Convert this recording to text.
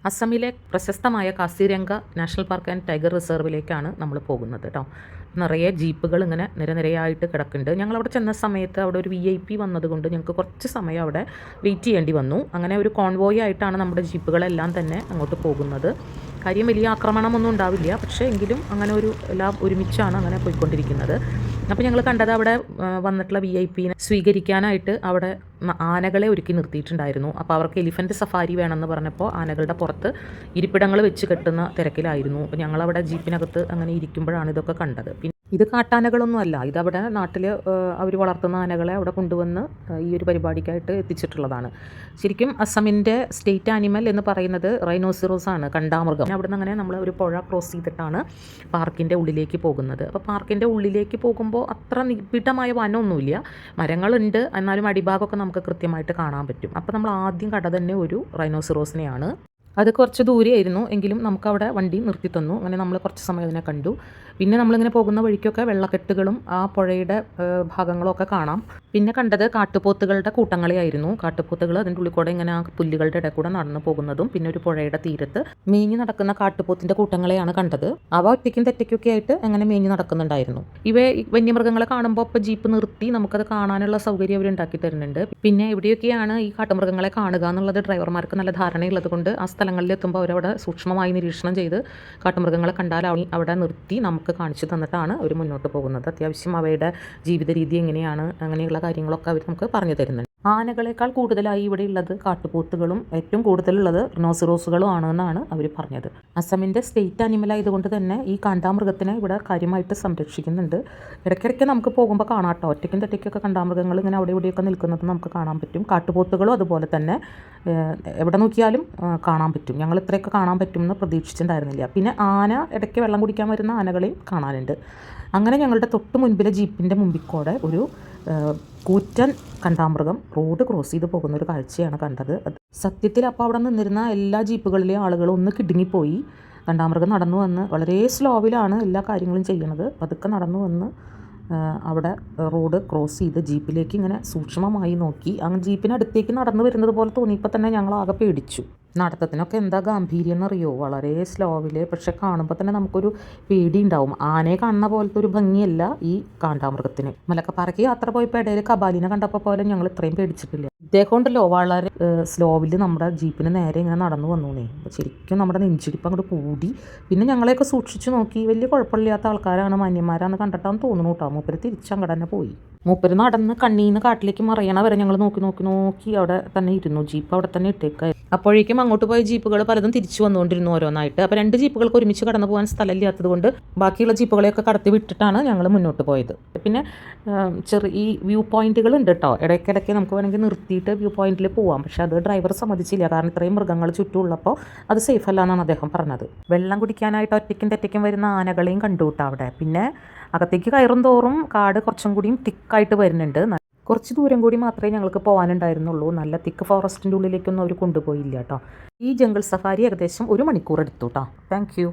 അസമിലെ പ്രശസ്തമായ Kaziranga national park and tiger റിസർവിലേക്കാണ് നമ്മൾ പോകുന്നത് കേട്ടോ. നിറയെ ജീപ്പുകൾ ഇങ്ങനെ നിരനിരയായിട്ട് കിടക്കുന്നുണ്ട്. ഞങ്ങളവിടെ ചെന്ന സമയത്ത് അവിടെ ഒരു VIP വന്നതുകൊണ്ട് ഞങ്ങൾക്ക് കുറച്ച് സമയം അവിടെ വെയിറ്റ് ചെയ്യേണ്ടി വന്നു. അങ്ങനെ ഒരു കോൺവോയ് ആയിട്ടാണ് നമ്മുടെ ജീപ്പുകളെല്ലാം തന്നെ അങ്ങോട്ട് പോകുന്നത്. കാര്യം വലിയ ആക്രമണമൊന്നും ഉണ്ടാവില്ല, പക്ഷേ എങ്കിലും അങ്ങനെ ഒരു എല്ലാം ഒരുമിച്ചാണ് അങ്ങനെ പോയിക്കൊണ്ടിരിക്കുന്നത്. അപ്പോൾ ഞങ്ങൾ കണ്ടത് അവിടെ വന്നിട്ടുള്ള VIPനെ സ്വീകരിക്കാനായിട്ട് അവിടെ ആനകളെ ഒരുക്കി നിർത്തിയിട്ടുണ്ടായിരുന്നു. അപ്പോൾ അവർക്ക് എലിഫൻറ്റ് സഫാരി വേണമെന്ന് പറഞ്ഞപ്പോൾ ആനകളുടെ പുറത്ത് ഇരിപ്പിടങ്ങൾ വെച്ച് കെട്ടുന്ന തിരക്കിലായിരുന്നു. അപ്പോൾ ഞങ്ങളവിടെ ജീപ്പിനകത്ത് അങ്ങനെ ഇരിക്കുമ്പോഴാണ് ഇതൊക്കെ കണ്ടത്. ഇത് കാട്ടാനകളൊന്നുമല്ല, ഇതവിടെ നാട്ടിൽ അവർ വളർത്തുന്ന ആനകളെ അവിടെ കൊണ്ടുവന്ന് ഈ ഒരു പരിപാടിക്കായിട്ട് എത്തിച്ചിട്ടുള്ളതാണ്. ശരിക്കും അസമിൻ്റെ സ്റ്റേറ്റ് ആനിമൽ എന്ന് പറയുന്നത് റൈനോസിറോസ് ആണ്, കണ്ടാമൃഗം. അവിടെ നിന്ന് അങ്ങനെ നമ്മൾ ഒരു പുഴ ക്രോസ് ചെയ്തിട്ടാണ് പാർക്കിൻ്റെ ഉള്ളിലേക്ക് പോകുന്നത്. അപ്പോൾ പാർക്കിൻ്റെ ഉള്ളിലേക്ക് പോകുമ്പോൾ അത്ര നിബിഡമായ വനമൊന്നുമില്ല, മരങ്ങളുണ്ട്, എന്നാലും അടിഭാഗമൊക്കെ നമുക്ക് കൃത്യമായിട്ട് കാണാൻ പറ്റും. അപ്പോൾ നമ്മൾ ആദ്യം കണ്ട തന്നെ ഒരു റൈനോസിറോസിനെയാണ്. അത് കുറച്ച് ദൂരെയായിരുന്നു, എങ്കിലും നമുക്കവിടെ വണ്ടി നിർത്തി തന്നു. അങ്ങനെ നമ്മൾ കുറച്ച് സമയം അതിനെ കണ്ടു. പിന്നെ നമ്മളിങ്ങനെ പോകുന്ന വഴിക്കൊക്കെ വെള്ളക്കെട്ടുകളും ആ പുഴയുടെ ഭാഗങ്ങളൊക്കെ കാണാം. പിന്നെ കണ്ടത് കാട്ടുപോത്തുകളുടെ കൂട്ടങ്ങളെയായിരുന്നു. കാട്ടുപോത്തുകൾ അതിൻ്റെ ഉള്ളിൽ കൂടെ ഇങ്ങനെ ആ പുല്ലുകളുടെ ഇടയിൽ കൂടെ നടന്നു പോകുന്നതും പിന്നെ ഒരു പുഴയുടെ തീരത്ത് മേഞ്ഞു നടക്കുന്ന കാട്ടുപോത്തിൻ്റെ കൂട്ടങ്ങളെയാണ് കണ്ടത്. അവ ഒറ്റയ്ക്കും തെറ്റയ്ക്കൊക്കെ ആയിട്ട് അങ്ങനെ മേഞ്ഞു നടക്കുന്നുണ്ടായിരുന്നു. വന്യമൃഗങ്ങളെ കാണുമ്പോൾ ഇപ്പോൾ ജീപ്പ് നിർത്തി നമുക്കത് കാണാനുള്ള സൗകര്യം അവർ ഉണ്ടാക്കി തരുന്നുണ്ട്. പിന്നെ എവിടെയൊക്കെയാണ് ഈ കാട്ടുമൃഗങ്ങളെ കാണുക എന്നുള്ളത് ഡ്രൈവർമാർക്ക് നല്ല ധാരണയുള്ളത് കൊണ്ട് ആ സ്ഥലങ്ങളിൽ എത്തുമ്പോൾ അവരവിടെ സൂക്ഷ്മമായി നിരീക്ഷണം ചെയ്ത് കാട്ടുമൃഗങ്ങളെ കണ്ടാൽ അവിടെ നിർത്തി നമുക്ക് കാണിച്ചു തന്നിട്ടാണ് അവർ മുന്നോട്ട് പോകുന്നത്. അത്യാവശ്യം അവയുടെ ജീവിത രീതി എങ്ങനെയാണ്, അങ്ങനെയുള്ള കാര്യങ്ങളൊക്കെ അവർ നമുക്ക് പറഞ്ഞു തരുന്നുണ്ട്. ആനകളെക്കാൾ കൂടുതലായി ഇവിടെ ഉള്ളത് കാട്ടുപോത്തുകളും ഏറ്റവും കൂടുതലുള്ളത് റിനോസിറോസുകളും ആണെന്നാണ് അവർ പറഞ്ഞത്. അസമിൻ്റെ സ്റ്റേറ്റ് ആനിമൽ ആയതുകൊണ്ട് തന്നെ ഈ കാണ്ടാമൃഗത്തിനെ ഇവിടെ കാര്യമായിട്ട് സംരക്ഷിക്കുന്നുണ്ട്. ഇടയ്ക്കിടയ്ക്ക് നമുക്ക് പോകുമ്പോൾ കാണാം കേട്ടോ, ഒറ്റയ്ക്കും തെറ്റയ്ക്കൊക്കെ കാണ്ടാമൃഗങ്ങൾ ഇങ്ങനെ അവിടെ ഇവിടെയൊക്കെ നിൽക്കുന്നത് നമുക്ക് കാണാൻ പറ്റും. കാട്ടുപോത്തുകളും അതുപോലെ തന്നെ എവിടെ നോക്കിയാലും കാണാൻ പറ്റും. ഞങ്ങൾ ഇത്രയൊക്കെ കാണാൻ പറ്റുമെന്ന് പ്രതീക്ഷിച്ചിട്ടുണ്ടായിരുന്നില്ല. പിന്നെ ആന ഇടയ്ക്ക് വെള്ളം കുടിക്കാൻ വരുന്ന ആനകളെയും കാണാനുണ്ട്. അങ്ങനെ ഞങ്ങളുടെ തൊട്ട് മുൻപിലെ ജീപ്പിൻ്റെ മുമ്പിൽ കൂടെ ഒരു കൂറ്റൻ കണ്ടാമൃഗം റോഡ് ക്രോസ് ചെയ്ത് പോകുന്ന ഒരു കാഴ്ചയാണ് കണ്ടത്. സത്യത്തിൽ അപ്പോൾ അവിടെ നിന്നിരുന്ന എല്ലാ ജീപ്പുകളിലെയും ആളുകളും ഒന്ന് കിടുങ്ങിപ്പോയി. കണ്ടാമൃഗം നടന്നു വന്ന് വളരെ സ്ലോവിലാണ് എല്ലാ കാര്യങ്ങളും ചെയ്യുന്നത്. പതുക്കെ നടന്നു വന്ന് അവിടെ റോഡ് ക്രോസ് ചെയ്ത് ജീപ്പിലേക്ക് ഇങ്ങനെ സൂക്ഷ്മമായി നോക്കി. അങ്ങനെ ജീപ്പിനടുത്തേക്ക് നടന്നു വരുന്നത് പോലെ തോന്നിയപ്പോൾ തന്നെ ഞങ്ങൾ ആകെ പേടിച്ചു. നടത്തത്തിനൊക്കെ എന്താ ഗാംഭീര്യം എന്നറിയോ, വളരെ സ്ലോവിൽ, പക്ഷെ കാണുമ്പോൾ തന്നെ നമുക്കൊരു പേടി ഉണ്ടാവും. ആനയെ കാണുന്ന പോലത്തെ ഒരു ഭംഗിയല്ല ഈ കാണ്ടാമൃഗത്തിന്. മലക്കപ്പാറയ്ക്ക് യാത്ര പോയപ്പോൾ ഇടയിൽ കബാലിനെ കണ്ടപ്പോൾ പോലെ ഞങ്ങൾ ഇത്രയും പേടിച്ചിട്ടില്ല. ഇദ്ദേഹം ഉണ്ടല്ലോ വളരെ സ്ലോവിൽ നമ്മുടെ ജീപ്പിന് നേരെ ഇങ്ങനെ നടന്നു വന്നൂന്നേ. ശരിക്കും നമ്മുടെ നെഞ്ചിടിപ്പ് അങ്ങോട്ട് കൂടി. പിന്നെ ഞങ്ങളെയൊക്കെ സൂക്ഷിച്ച് നോക്കി. വലിയ കുഴപ്പമില്ലാത്ത ആൾക്കാരാണ്, മാന്യന്മാരാന്ന് കണ്ടിട്ടാന്ന് തോന്നുന്നു കേട്ടോ. മൂപ്പര് തിരിച്ചങ്ങടെ തന്നെ പോയി. മൂപ്പര് നടന്ന് കണ്ണീന്ന് കാട്ടിലേക്ക് മറിയണ വരെ ഞങ്ങൾ നോക്കി അവിടെ തന്നെ ഇരുന്നു. ജീപ്പ് അവിടെ തന്നെ ഇട്ടേക്കായി. അപ്പോഴേക്കും അങ്ങോട്ട് പോയ ജീപ്പുകൾ പലതും തിരിച്ചു വന്നുകൊണ്ടിരുന്നു ഓരോന്നായിട്ട്. അപ്പോൾ 2 ജീപ്പുകൾക്ക് ഒരുമിച്ച് കടന്നു പോകാൻ സ്ഥലമില്ലാത്തത് കൊണ്ട് ബാക്കിയുള്ള ജീപ്പുകളെയൊക്കെ കടത്തി വിട്ടിട്ടാണ് ഞങ്ങൾ മുന്നോട്ട് പോയത്. പിന്നെ ഈ വ്യൂ പോയിന്റുകൾ ഉണ്ട് കേട്ടോ. ഇടയ്ക്കിടയ്ക്ക് നമുക്ക് വേണമെങ്കിൽ നിർത്തിയിട്ട് വ്യൂ പോയിന്റിൽ പോവാം. പക്ഷേ അത് ഡ്രൈവർ സമ്മതിച്ചില്ല, കാരണം ഇത്രയും മൃഗങ്ങൾ ചുറ്റുമുള്ളപ്പോൾ അത് സേഫ് അല്ല എന്നാണ് അദ്ദേഹം പറഞ്ഞത്. വെള്ളം കുടിക്കാനായിട്ട് ഒറ്റയ്ക്കും തെറ്റയ്ക്കും വരുന്ന ആനകളെയും കണ്ടു കേട്ടോ അവിടെ. പിന്നെ അകത്തേക്ക് കയറും തോറും കാട് കുറച്ചും കൂടിയും തിക്കായിട്ട് വരുന്നുണ്ട്. കുറച്ച് ദൂരം കൂടി മാത്രമേ ഞങ്ങൾക്ക് പോകാനുണ്ടായിരുന്നുള്ളൂ. നല്ല തിക്ക് ഫോറസ്റ്റിൻ്റെ ഉള്ളിലേക്കൊന്നും അവർ കൊണ്ടുപോയില്ല കേട്ടോ. ഈ ജംഗിൾ സഫാരി ഏകദേശം 1 മണിക്കൂർ എടുത്തു കേട്ടോ. Thank you.